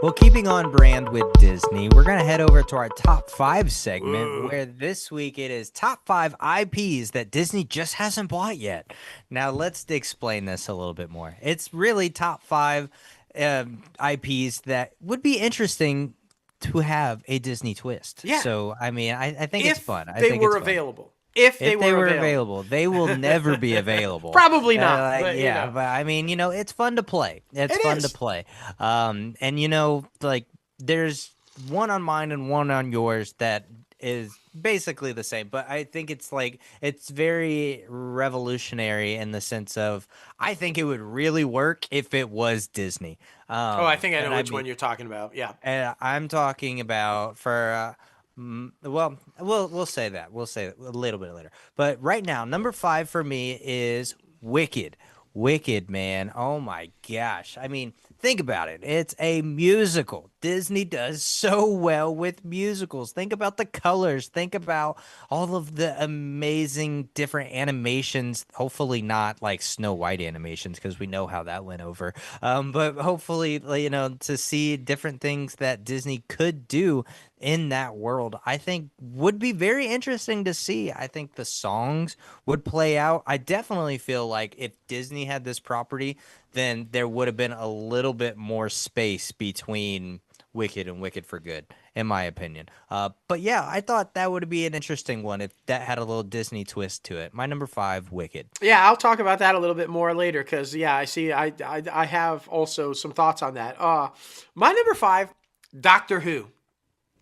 Well, keeping on brand with Disney, we're going to head over to our top 5 segment, where this week it is top 5 IPs that Disney just hasn't bought yet. Now, let's explain this a little bit more. It's really top 5 IPs that would be interesting to have a Disney twist. Yeah. So, I mean, I think it's fun. If they were available. If they were available. They will never be available. Probably not. But, yeah, but I mean, it's fun to play. It's fun to play. And like there's one on mine and one on yours that is basically the same, but I think it's very revolutionary in the sense of I think it would really work if it was Disney. I think I know which one you're talking about. Yeah. And I'm talking about for well, we'll say that. We'll say it a little bit later. But right now, number 5 for me is Wicked. Wicked, man. Oh my gosh. I mean, think about it. It's a musical. Disney does so well with musicals. Think about the colors. Think about all of the amazing different animations. Hopefully not like Snow White animations, because we know how that went over. But hopefully, to see different things that Disney could do in that world, I think would be very interesting to see. I think the songs would play out. I definitely feel like if Disney had this property, then there would have been a little bit more space between Wicked and Wicked for Good, in my opinion. But yeah, I thought that would be an interesting one if that had a little Disney twist to it. My number 5, Wicked. Yeah, I'll talk about that a little bit more later because, yeah, I see. I have also some thoughts on that. My number 5, Doctor Who.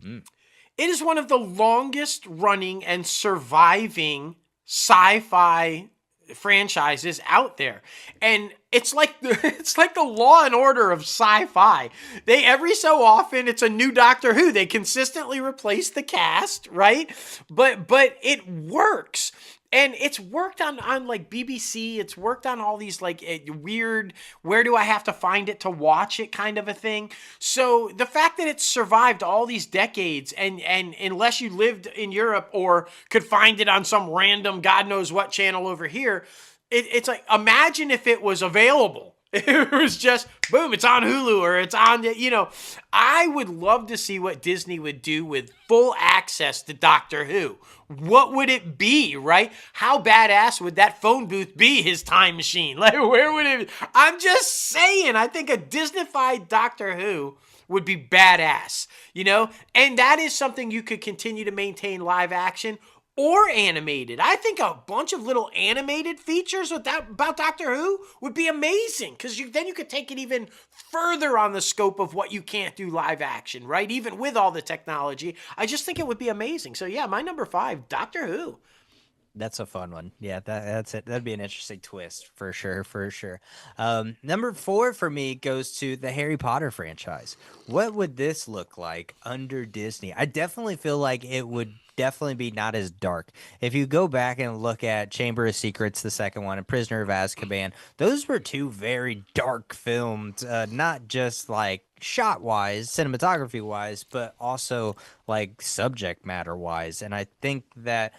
It is one of the longest running and surviving sci-fi franchises out there, and it's like the Law and Order of sci-fi. They every so often it's a new Doctor Who. They consistently replace the cast, right? But it works. And it's worked on like BBC. It's worked on all these like weird, where do I have to find it to watch it kind of a thing. So the fact that it's survived all these decades and unless you lived in Europe or could find it on some random God knows what channel over here, it's like, imagine if it was available. It was just, boom, it's on Hulu or it's on, I would love to see what Disney would do with full access to Doctor Who. What would it be, right? How badass would that phone booth be, his time machine? Like, where would it be? I'm just saying, I think a Disney-fied Doctor Who would be badass, And that is something you could continue to maintain live action or animated. I think a bunch of little animated features about Doctor Who would be amazing because then you could take it even further on the scope of what you can't do live action, right? Even with all the technology, I just think it would be amazing. So yeah, my number 5, Doctor Who. That's a fun one. Yeah, that's it. That'd be an interesting twist for sure, for sure. Number 4 for me goes to the Harry Potter franchise. What would this look like under Disney? I definitely feel like it would definitely be not as dark. If you go back and look at Chamber of Secrets, the second one, and Prisoner of Azkaban, those were 2 very dark films, not just like shot-wise, cinematography-wise, but also like subject matter-wise. And I think that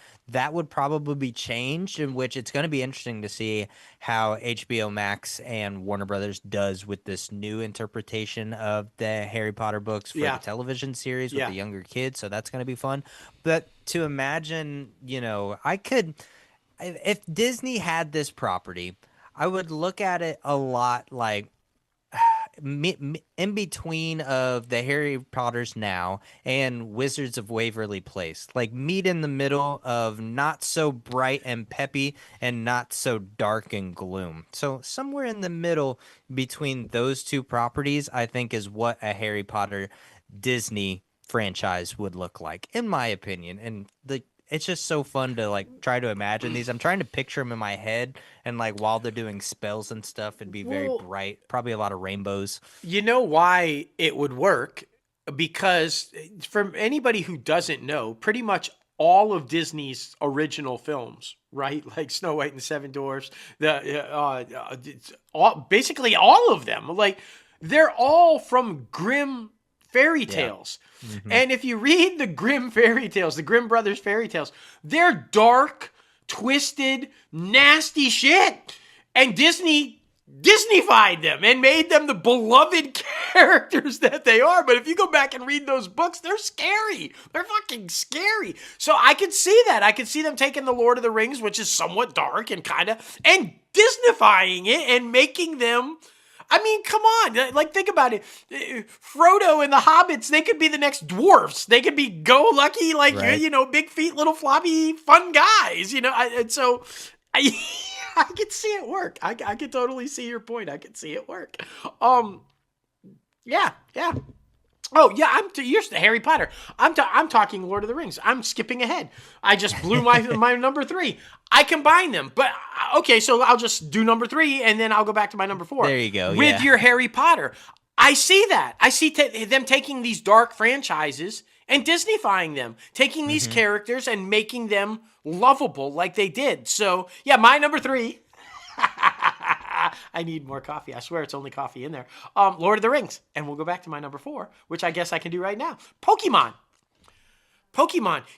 would probably be changed, in which it's going to be interesting to see how HBO Max and Warner Brothers does with this new interpretation of the Harry Potter books for the television series with the younger kids. So that's going to be fun. But to imagine, if Disney had this property, I would look at it a lot like in between of the Harry Potters now and Wizards of Waverly Place, like meet in the middle of not so bright and peppy and not so dark and gloom. So somewhere in the middle between those 2 properties, I think is what a Harry Potter Disney franchise would look like, in my opinion. And it's just so fun to like try to imagine these. I'm trying to picture them in my head, and like while they're doing spells and stuff, it'd be very bright, probably a lot of rainbows. You know why it would work? Because for anybody who doesn't know, pretty much all of Disney's original films, right? Like Snow White and the Seven Dwarfs, basically all of them, like they're all from Grimm fairy tales. Yeah. Mm-hmm. And if you read the Grimm fairy tales, the Grimm brothers fairy tales, they're dark, twisted, nasty shit. And Disney Disneyfied them and made them the beloved characters that they are. But if you go back and read those books, they're scary. They're fucking scary. So I could see that. I could see them taking the Lord of the Rings, which is somewhat dark and and Disneyfying it and making them. I mean, come on. Like, think about it. Frodo and the Hobbits, they could be the next dwarfs. They could be go-lucky, like, Right. big feet, little floppy, fun guys, and so I, I could see it work. I could totally see your point. I could see it work. Yeah. Oh yeah, you're Harry Potter. I'm talking Lord of the Rings. I'm skipping ahead. I just blew my number 3. I combine them, but okay. So I'll just do number 3, and then I'll go back to my number 4. There you go. With your Harry Potter, I see that. I see them taking these dark franchises and Disneyfying them, taking these characters and making them lovable like they did. So yeah, my number 3. I need more coffee. I swear it's only coffee in there. Lord of the Rings. And we'll go back to my number 4, which I guess I can do right now. Pokemon.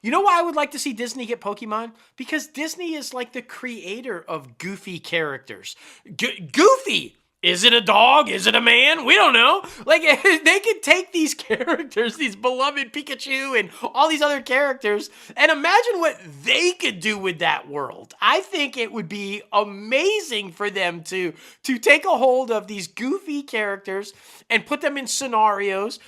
You know why I would like to see Disney get Pokemon? Because Disney is like the creator of goofy characters. Goofy! Is it a dog? Is it a man? We don't know. Like, they could take these characters, these beloved Pikachu and all these other characters, and imagine what they could do with that world. I think it would be amazing for them to take a hold of these goofy characters and put them in scenarios,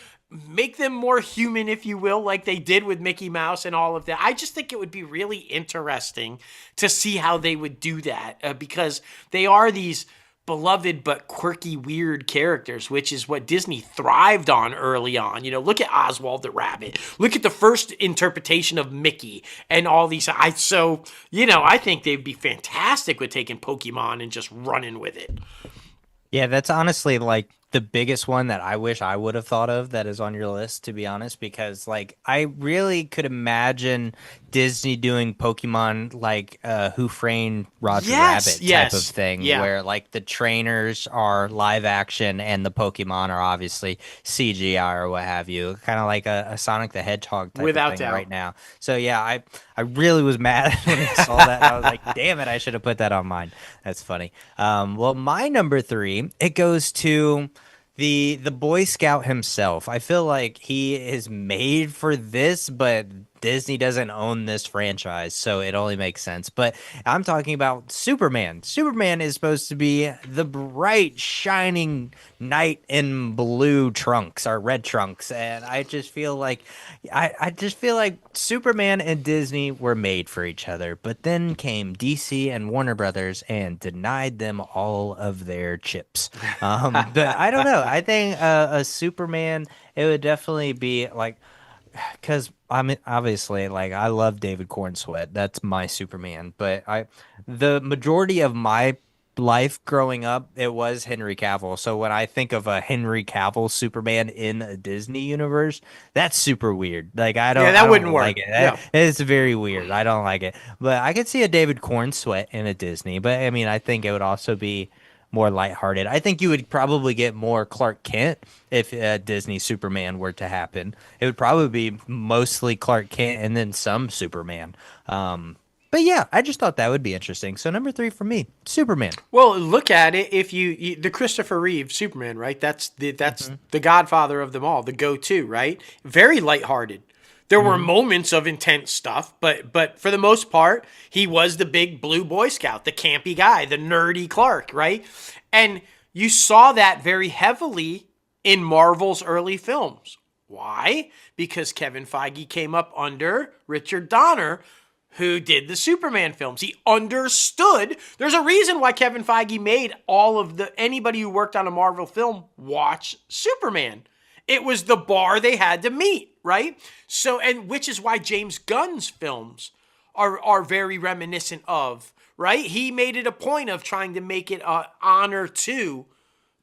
make them more human, if you will, like they did with Mickey Mouse and all of that. I just think it would be really interesting to see how they would do that, because they are these beloved but quirky, weird characters, which is what Disney thrived on early on. Look at Oswald the Rabbit. Look at the first interpretation of Mickey and all these. I think they'd be fantastic with taking Pokemon and just running with it. Yeah, that's honestly like the biggest one that I wish I would have thought of that is on your list, to be honest, because like I really could imagine Disney doing Pokemon like Who Framed Roger Rabbit type of thing, where like the trainers are live action and the Pokemon are obviously CGI or what have you, kind of like a Sonic the Hedgehog type Without of thing doubt. right now. So yeah, I really was mad when I saw that. I was like, damn it, I should have put that on mine. That's funny. Well, my number 3, it goes to the Boy Scout himself. I feel like he is made for this, but Disney doesn't own this franchise, so it only makes sense. But I'm talking about Superman. Superman is supposed to be the bright, shining knight in blue trunks or red trunks, and I just feel like Superman and Disney were made for each other. But then came DC and Warner Brothers and denied them all of their chips. But I don't know. I think a Superman, it would definitely be like. Because I'm obviously like I love David Cornsweet. That's my Superman. But the majority of my life growing up, it was Henry Cavill. So when I think of a Henry Cavill Superman in a Disney universe, that's super weird. Like I don't. Yeah, that I don't wouldn't like work. it. No. It's very weird. I don't like it. But I could see a David Cornsweet in a Disney. But I mean, I think it would also be more lighthearted. I think you would probably get more Clark Kent if Disney Superman were to happen. It would probably be mostly Clark Kent and then some Superman. But yeah, I just thought that would be interesting. So number 3 for me, Superman. Well, look at it. If the Christopher Reeve Superman, right? That's the godfather of them all, the go-to, right? Very lighthearted. There were moments of intense stuff, but for the most part, he was the big blue Boy Scout, the campy guy, the nerdy Clark, right? And you saw that very heavily in Marvel's early films. Why? Because Kevin Feige came up under Richard Donner, who did the Superman films. He understood. There's a reason why Kevin Feige made anybody who worked on a Marvel film watch Superman. It was the bar they had to meet, right? So, and which is why James Gunn's films are very reminiscent of, right? He made it a point of trying to make it an honor to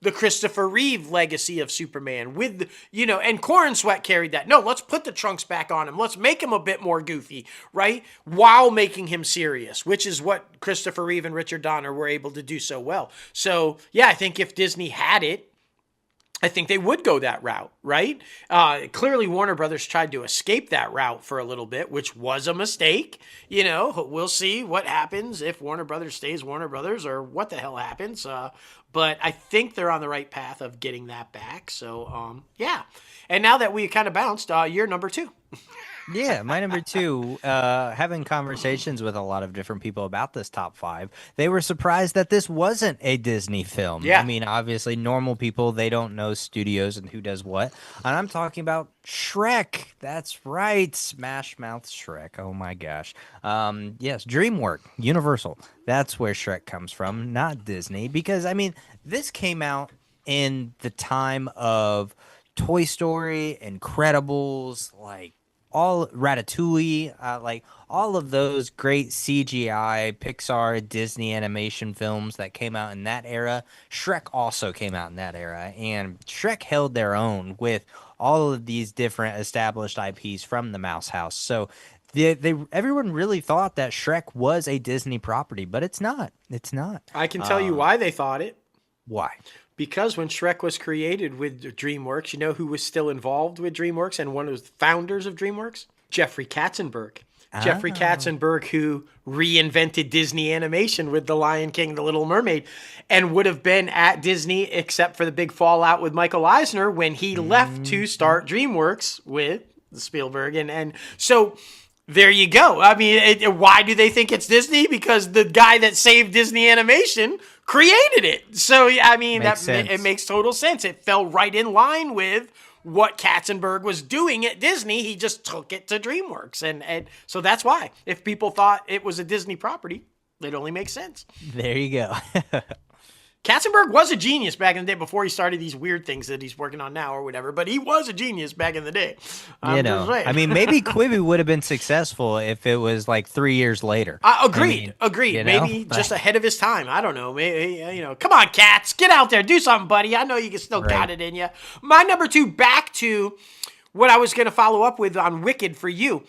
the Christopher Reeve legacy of Superman with, and Cornsweet carried that. No, let's put the trunks back on him. Let's make him a bit more goofy, right? While making him serious, which is what Christopher Reeve and Richard Donner were able to do so well. So, yeah, I think if Disney had it, I think they would go that route, right? Clearly, Warner Brothers tried to escape that route for a little bit, which was a mistake. We'll see what happens if Warner Brothers stays Warner Brothers or what the hell happens. But I think they're on the right path of getting that back. So, yeah. And now that we kind of bounced, you're number 2. Yeah, my number 2, having conversations with a lot of different people about this top 5, they were surprised that this wasn't a Disney film. I Yeah. mean, obviously, normal people, they don't know studios and who does what. And I'm talking about Shrek. That's right, Smash Mouth Shrek. Oh my gosh. Yes, DreamWorks, Universal. That's where Shrek comes from, not Disney. Because, I mean, this came out in the time of Toy Story, Incredibles, like, all Ratatouille, like all of those great CGI, Pixar, Disney animation films that came out in that era. Shrek also came out in that era, and Shrek held their own with all of these different established IPs from the Mouse House. So everyone really thought that Shrek was a Disney property, but it's not. It's not. I can tell you why they thought it. Why? Because when Shrek was created with DreamWorks, you know who was still involved with DreamWorks and one of the founders of DreamWorks? Jeffrey Katzenberg. Jeffrey Katzenberg, who reinvented Disney animation with The Lion King, The Little Mermaid, and would have been at Disney except for the big fallout with Michael Eisner when he left to start DreamWorks with Spielberg. And so there you go. I mean, why do they think it's Disney? Because the guy that saved Disney animation created it. So, I mean, it makes total sense. It fell right in line with what Katzenberg was doing at Disney. He just took it to DreamWorks. And so that's why. If people thought it was a Disney property, it only makes sense. There you go. Katzenberg was a genius back in the day before he started these weird things that he's working on now or whatever, but he was a genius back in the day. I mean, maybe Quibi would have been successful if it was like 3 years later. Agreed. Maybe just ahead of his time. I don't know. Maybe, come on, Cats, get out there, do something, buddy. I know you can still got it in you. My number 2, back to what I was going to follow up with on Wicked for you.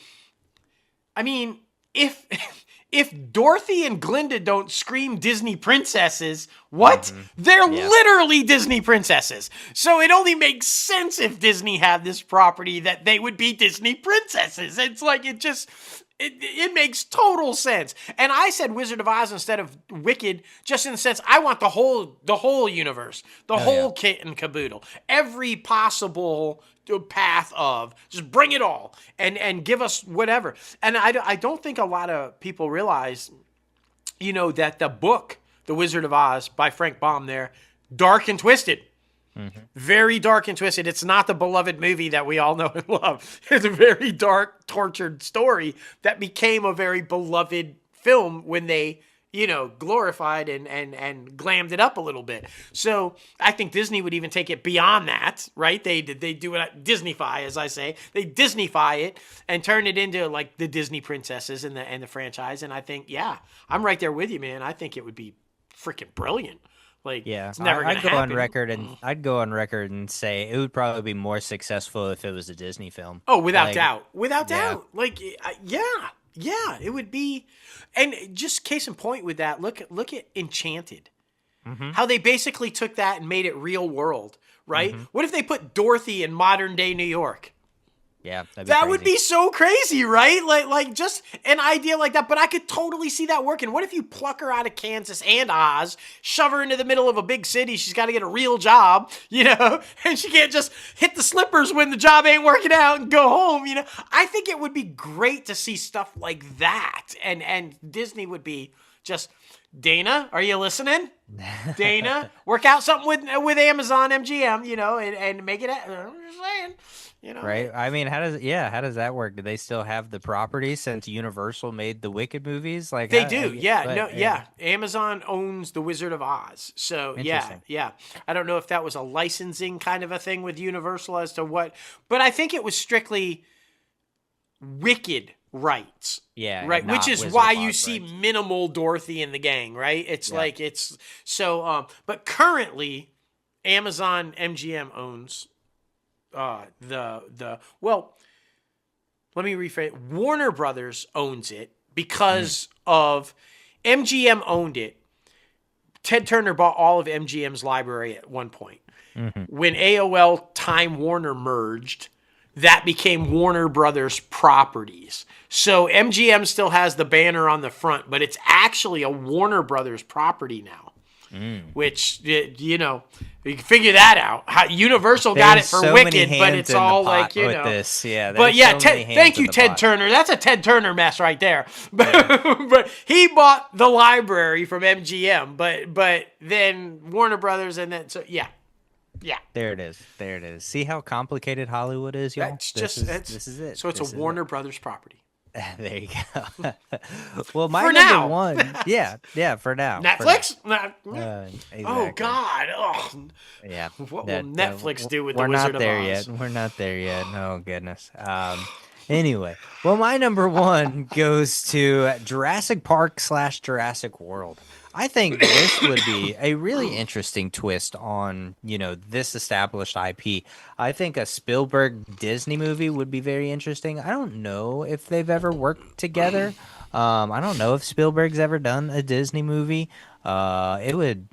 I mean, if Dorothy and Glinda don't scream Disney princesses, what? Mm-hmm. They're literally Disney princesses. So it only makes sense if Disney had this property that they would be Disney princesses. It's like it makes total sense. And I said Wizard of Oz instead of Wicked, just in the sense I want the whole universe, the whole kit and caboodle, every possible path of just bring it all and give us whatever. And I don't think a lot of people realize, that the book, The Wizard of Oz by Frank Baum there, dark and twisted. Mm-hmm. Very dark and twisted. It's not the beloved movie that we all know and love. It's a very dark, tortured story that became a very beloved film when they glorified and glammed it up a little bit. So I think Disney would even take it beyond that, right? They do it, Disneyfy, as I say. They Disneyfy it and turn it into like the Disney princesses and the franchise. And I think, I'm right there with you, man. I think it would be freaking brilliant. It's never going to happen. I'd go on record and say it would probably be more successful if it was a Disney film. Oh, without doubt. Without doubt. Yeah, it would be. And just case in point with that, look at Enchanted. Mm-hmm. How they basically took that and made it real world, right? Mm-hmm. What if they put Dorothy in modern day New York? Yeah, that would be so crazy, right? Like just an idea like that. But I could totally see that working. What if you pluck her out of Kansas and Oz, shove her into the middle of a big city? She's got to get a real job, and she can't just hit the slippers when the job ain't working out and go home, I think it would be great to see stuff like that. And Disney would be just, Dana, are you listening? Dana, work out something with Amazon MGM, and make it. I'm just saying. Right. I mean, how does that work? Do they still have the property since Universal made the Wicked movies? Like they do. Amazon owns The Wizard of Oz. So yeah. I don't know if that was a licensing kind of a thing with Universal as to what, but I think it was strictly Wicked rights. Yeah. Right. Which is why you see minimal Dorothy in the gang, right? It's like it's so but currently Amazon MGM owns well, let me rephrase. Warner Brothers owns it because of MGM owned it Ted Turner bought all of MGM's library at one point. Mm-hmm. When AOL Time Warner merged, that became Warner Brothers Properties. So MGM still has the banner on the front, but it's actually a Warner Brothers property now. Which, you know, you can figure that out. How Universal got it for so Wicked, but it's all like, you know. This. Yeah, but yeah, so thank you, Ted Turner. That's a Ted Turner mess right there. But he bought the library from MGM, but then Warner Brothers, and then, so yeah. Yeah. There it is. There it is. See how complicated Hollywood is, y'all? This is it. So it's a Warner Brothers property. There you go. Well, my for number now. one, yeah, for now. Netflix? Exactly. Oh God! Oh. Yeah. What will Netflix do with the Wizard of Oz? We're not there yet. Oh goodness. Anyway, well, my number one goes to Jurassic Park / Jurassic World. I think this would be a really interesting twist on, you know, this established IP. I think a Spielberg Disney movie would be very interesting. I don't know if they've ever worked together. I don't know if Spielberg's ever done a Disney movie. It would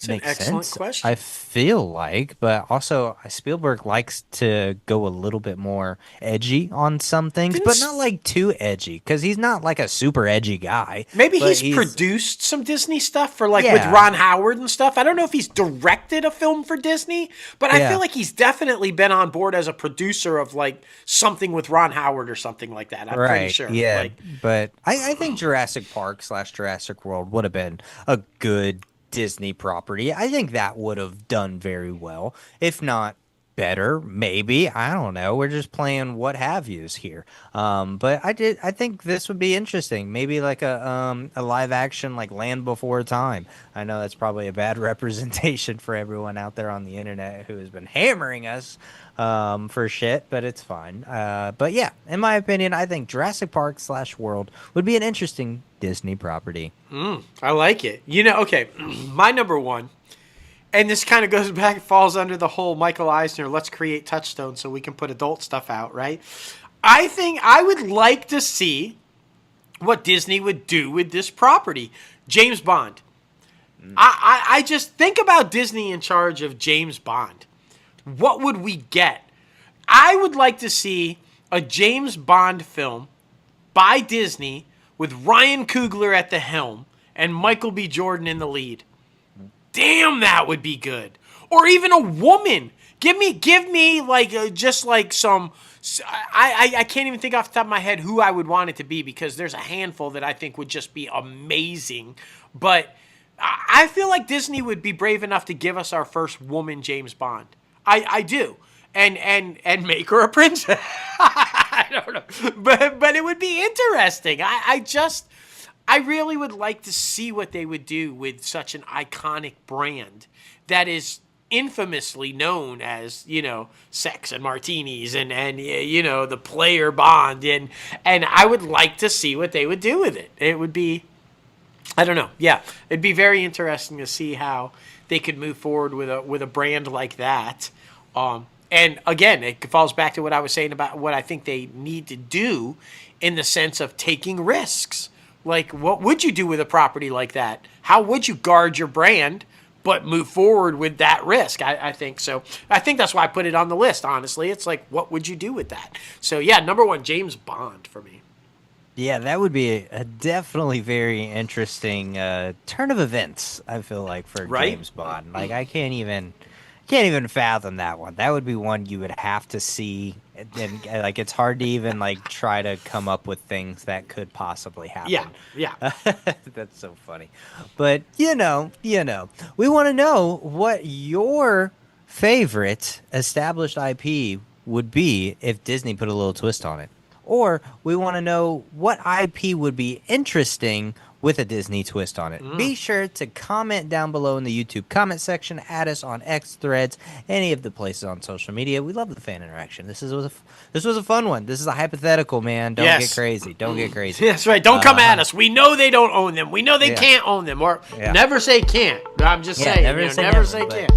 make sense. Excellent question. I feel like, but also Spielberg likes to go a little bit more edgy on some things, but not like too edgy, because he's not like a super edgy guy. Maybe he's produced some Disney stuff for with Ron Howard and stuff. I don't know if he's directed a film for Disney, but I feel like he's definitely been on board as a producer of like something with Ron Howard or something like that. I'm pretty sure. Yeah, but I think Jurassic Park / Jurassic World would have been a good Disney property. I think that would have done very well, if not better, maybe. I don't know. We're just playing what have yous here. But I think this would be interesting. Maybe like a live action like Land Before Time. I know that's probably a bad representation for everyone out there on the internet who has been hammering us for shit, but it's fine. But yeah, in my opinion, I think Jurassic Park / World would be an interesting Disney property. I like it. You know, okay, my number one, and this kind of goes back, falls under the whole Michael Eisner, let's create Touchstone so we can put adult stuff out, right? I think I would like to see what Disney would do with this property. James Bond. I just think about Disney in charge of James Bond. What would we get? I would like to see a James Bond film by Disney with Ryan Coogler at the helm and Michael B. Jordan in the lead. Damn, that would be good. Or even a woman. Give me like just like some. I can't even think off the top of my head who I would want it to be, because there's a handful that I think would just be amazing. But I feel like Disney would be brave enough to give us our first woman James Bond. I do. And make her a princess. I don't know. But it would be interesting. I really would like to see what they would do with such an iconic brand that is infamously known as, you know, sex and martinis and you know, the player Bond. And I would like to see what they would do with it. It would be, I don't know. Yeah, it'd be very interesting to see how they could move forward with a brand like that. And again, it falls back to what I was saying about what I think they need to do in the sense of taking risks. Like, what would you do with a property like that? How would you guard your brand but move forward with that risk? I think so. I think that's why I put it on the list, honestly. It's like, what would you do with that? So, yeah, number one, James Bond for me. Yeah, that would be a definitely very interesting turn of events, I feel like, for James Bond. Like, I can't even fathom that one. That would be one you would have to see, and like it's hard to even like try to come up with things that could possibly happen. Yeah. That's so funny. But you know, we want to know what your favorite established IP would be if Disney put a little twist on it. Or we want to know what IP would be interesting with a Disney twist on it. Be sure to comment down below in the YouTube comment section. Add us on X, Threads, any of the places on social media. We love the fan interaction. This was a fun one. This is a hypothetical, man. Don't get crazy. Don't get crazy. That's right. Don't come at us. We know they don't own them. We know they can't own them. Or never say can't. I'm just saying. Never say can't.